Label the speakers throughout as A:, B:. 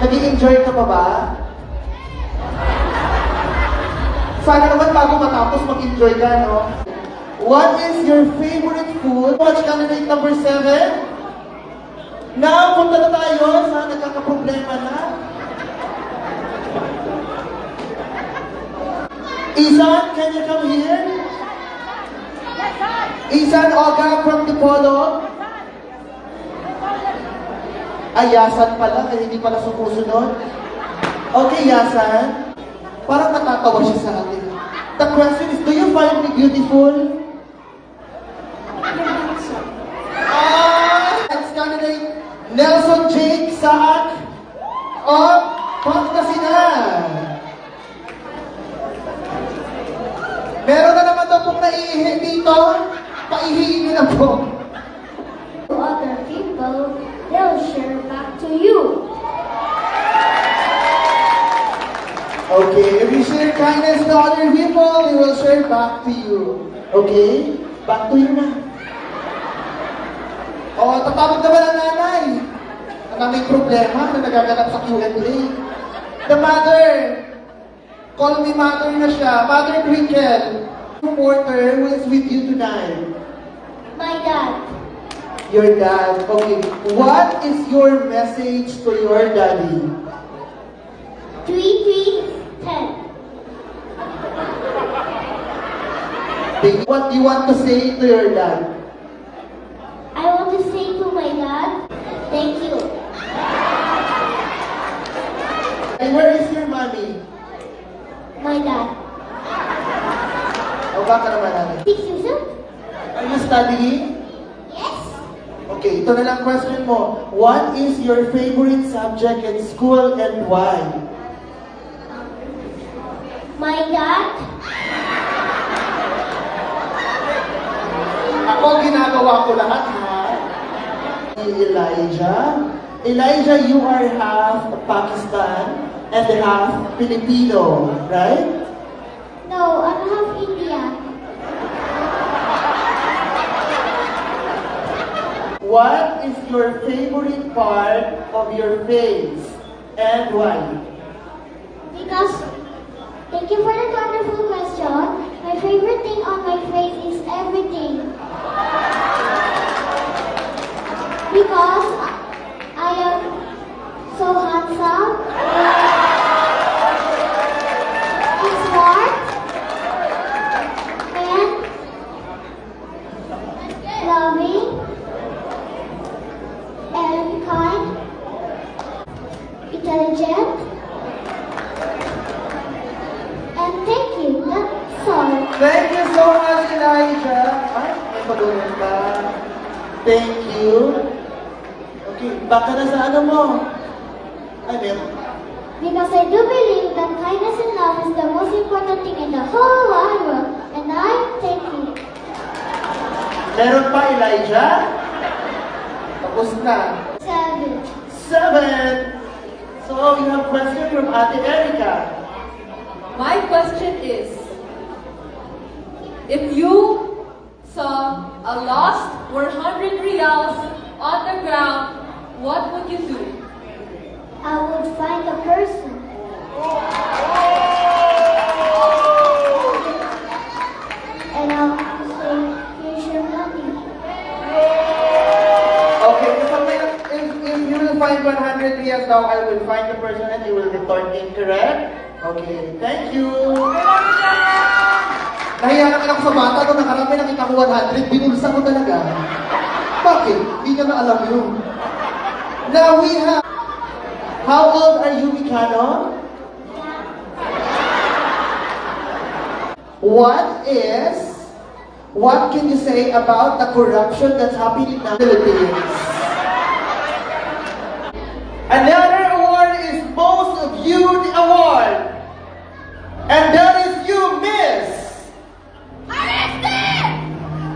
A: Nag-i-enjoy ka pa ba? Sana naman bago matapos mag-enjoy ka, no? What is your favorite food? Watch candidate number 7. Now, punta na tayo sa nagkakaproblema na. Isan, can you come here? Isan Oga from Dipolo. Ay, Yasan pala, kaya hindi pala sumusunod. Okay, Yasan. Parang natatawa siya sa atin. The question is, do you find me beautiful? Next candidate, Nelson Jake Saak of Pangasinan. Meron na naman daw pong naiihi dito. Paihiin niyo na po.
B: To other people, they'll share back to you.
A: Okay, if you share kindness to other people, they will share back to you. Okay? Back to you na. O, tatawag naman ang nanay. Na may problema na nagaganap sa Q&A. The mother. Call me mother na siya. Mother Twinkle. Reporter who is with you tonight.
B: My dad.
A: Your dad. Okay. What is your message to your daddy?
B: 3-3-10.
A: What do you want to say to your dad?
B: I want to say to my dad, thank you.
A: And where is your mommy?
B: My dad.
A: O baka naman natin.
B: 6 years old?
A: Are you studying?
B: Yes.
A: Okay, ito na lang question mo. What is your favorite subject in school and why?
B: My dad.
A: Ako, ginagawa ko lahat, ha? Elijah. Elijah, you are half Pakistan and half Filipino, right?
B: No, I'm half Indian.
A: What is your favorite part of your face and why?
B: Because, thank you for that wonderful question. My favorite thing on my face is everything. Because I am so handsome, and smart, and loving, and kind, intelligent, and thank you. That's all.
A: Thank you so much, Elijah. Ay, may pagulong ka. Thank you. Okay, baka na sa ano mo? Ay, meron.
B: Because I do believe that kindness and love is the most important thing in the whole wide world. And I thank you.
A: Meron pa, Elijah? Tapos na.
B: 7.
A: 7. So, we have question from Ate Erica.
C: My question is, if you saw a lost 100 reals on the ground, what would you do?
B: I would find a person. And I'll say, here's your money.
A: Okay, if you will find 100 riyals now, I will find the person and you will return it, correct? Okay, thank you. Nahiya naman ako sa bata nung nakarami nakita ko 100, binulsa ko talaga. Bakit? Hindi niya na alam yun. Now we have... How old are you, Mikano? What can you say about the corruption that's happening in the Philippines? Another award is Most Viewed Award. And that is you, Miss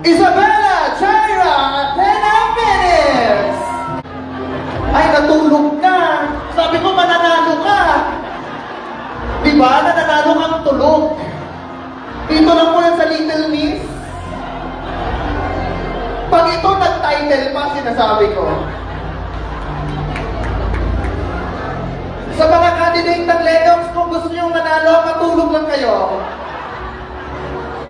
A: Isabella Chaira Atena Perez. Ay, natulog na. Sabi ko, mananalo ka. Diba? Nananalo kang tulog. Dito lang po yan sa Little Miss. Pag ito nag-title pa, sinasabi ko. candidate na